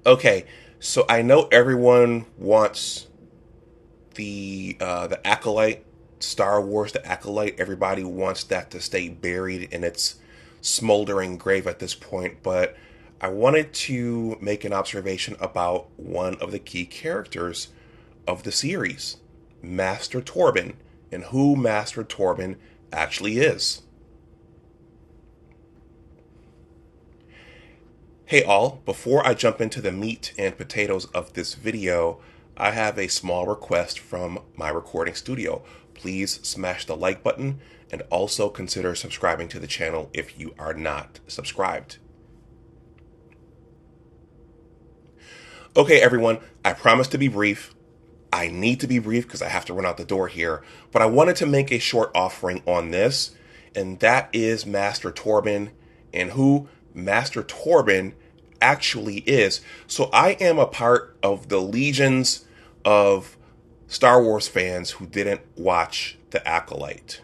Okay, so I know everyone wants the Acolyte, Star Wars, the Acolyte. Everybody wants that to stay buried in its smoldering grave at this point, but I wanted to make an observation about one of the key characters of the series, Master Torbin, and who Master Torbin actually is. Hey all, before I jump into the meat and potatoes of this video, I have a small request from my recording studio. Please smash the like button and also consider subscribing to the channel if you are not subscribed. Okay everyone, I promise to be brief. I need to be brief because I have to run out the door here, but I wanted to make a short offering on this, and that is Master Torbin and who Master Torbin actually is. So I am a part of the legions of Star Wars fans who didn't watch The Acolyte.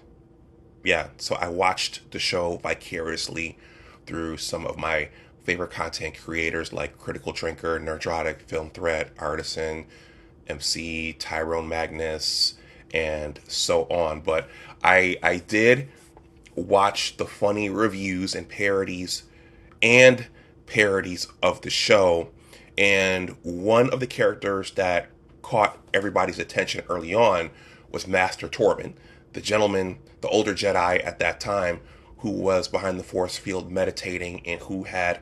Yeah, so I watched the show vicariously through some of my favorite content creators like Critical Drinker, Nerdrotic, Film Threat, Artisan, MC, Tyrone Magnus, and so on. But I did watch the funny reviews and parodies of the show, and one of the characters that caught everybody's attention early on was Master Torbin, the gentleman, the older Jedi at that time, who was behind the force field meditating and who had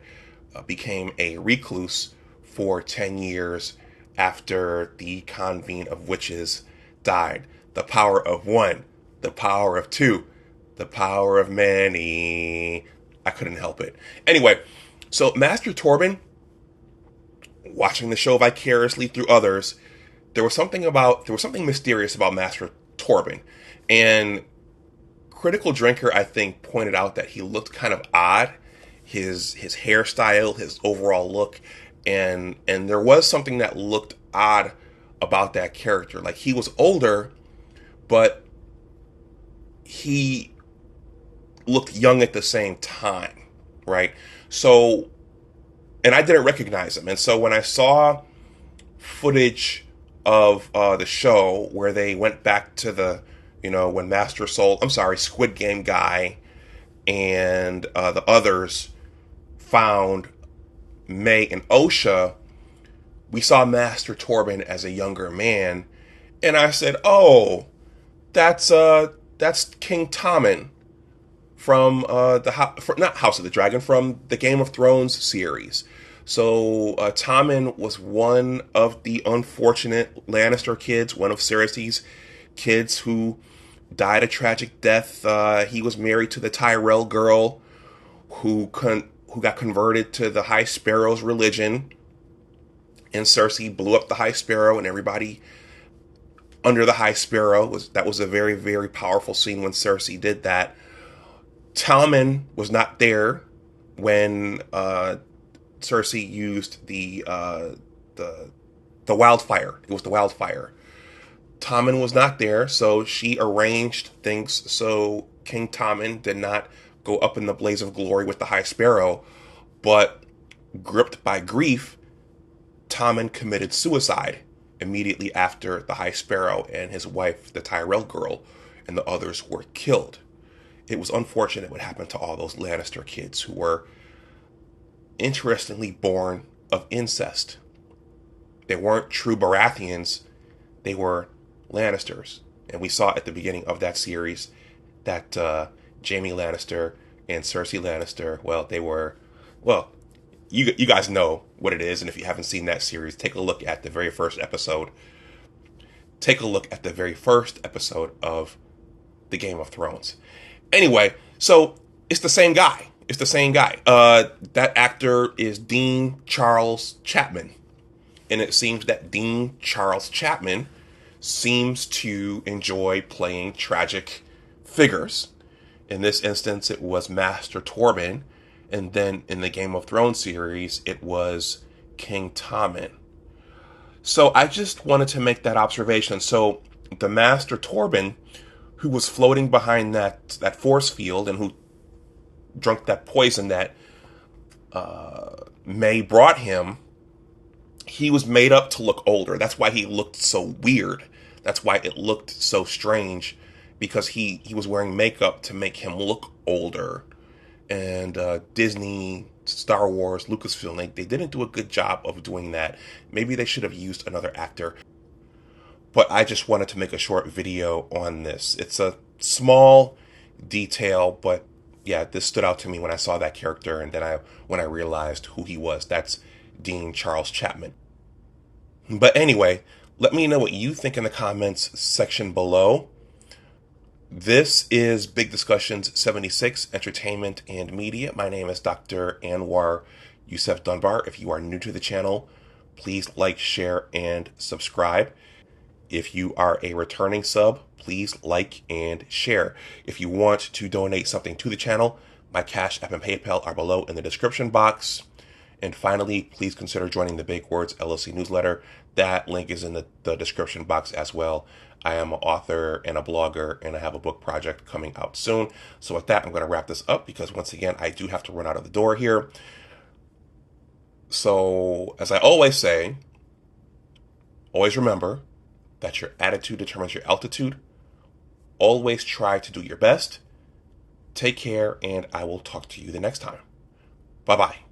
became a recluse for 10 years after the convene of witches died. The power of one, the power of two, the power of many. I couldn't help it. Anyway, so Master Torbin, watching the show vicariously through others, there was something mysterious about Master Torbin. And Critical Drinker, I think, pointed out that he looked kind of odd, his hairstyle, his overall look, and there was something that looked odd about that character. Like, he was older, but he looked young at the same time, right? So, and I didn't recognize him. And so when I saw footage of the show where they went back to when Squid Game guy and the others found May and Osha, we saw Master Torbin as a younger man, and I said, "Oh, that's King Tommen from not House of the Dragon, from the Game of Thrones series." So Tommen was one of the unfortunate Lannister kids, one of Cersei's kids who died a tragic death. He was married to the Tyrell girl who got converted to the High Sparrow's religion, and Cersei blew up the High Sparrow and everybody under the High Sparrow. That was a very, very powerful scene when Cersei did that. Tommen was not there when Cersei used the wildfire. It was the wildfire. Tommen was not there, so she arranged things so King Tommen did not go up in the blaze of glory with the High Sparrow, but gripped by grief, Tommen committed suicide immediately after the High Sparrow and his wife, the Tyrell girl, and the others were killed. It was unfortunate what happened to all those Lannister kids who were, interestingly, born of incest. They weren't true Baratheons, they were Lannisters. And we saw at the beginning of that series that Jaime Lannister and Cersei Lannister, you guys know what it is, and if you haven't seen that series, take a look at the very first episode. Take a look at the very first episode of the Game of Thrones. Anyway, so it's the same guy. It's the same guy. That actor is Dean Charles Chapman. And it seems that Dean Charles Chapman seems to enjoy playing tragic figures. In this instance, it was Master Torbin. And then in the Game of Thrones series, it was King Tommen. So I just wanted to make that observation. So the Master Torbin, who was floating behind that force field and who drunk that poison that May brought him, he was made up to look older. That's why he looked so weird. That's why it looked so strange, because he was wearing makeup to make him look older. And Disney, Star Wars, Lucasfilm, they didn't do a good job of doing that. Maybe they should have used another actor. But I just wanted to make a short video on this. It's a small detail, but yeah, this stood out to me when I saw that character, and then when I realized who he was. That's Dean Charles Chapman. But anyway, let me know what you think in the comments section below. This is Big Discussions 76, Entertainment and Media. My name is Dr. Anwar Youssef Dunbar. If you are new to the channel, please like, share, and subscribe. If you are a returning sub, please like and share. If you want to donate something to the channel, my Cash App and PayPal are below in the description box. And finally, please consider joining the Big Words LLC Newsletter. That link is in the description box as well. I am an author and a blogger, and I have a book project coming out soon. So with that, I'm going to wrap this up because, once again, I do have to run out of the door here. So, as I always say, always remember that your attitude determines your altitude. Always try to do your best. Take care, and I will talk to you the next time. Bye-bye.